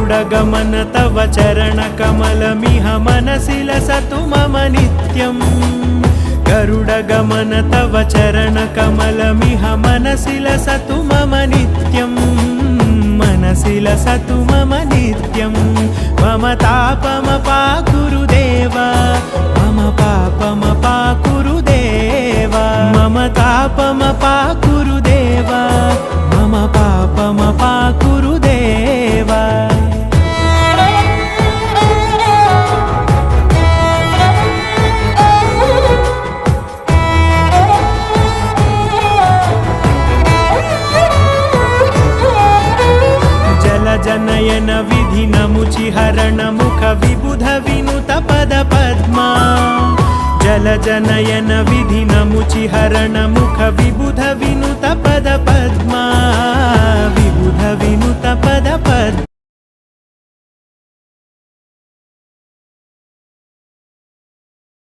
गरुडगमन तव चरणकमलमिह मनसि लसतु मम नित्यम् गरुडगमन तव चरणकमलमिह मनसि लसतु मम नित्यम् मनसि लसतु मम नित्यम् मम तापमपाकुरु देव मम पापमपाकुरु देव मम तापमपाकुरु देव मम पापमपाकुरु देव जनयन विधिनमुचिहरण मुख विबुध विनुत पद पद्मा जल जनयन विधिनमुचिहरण मुख विबुध विनुत पद पद्मा विबुध विनुत पद पद्मा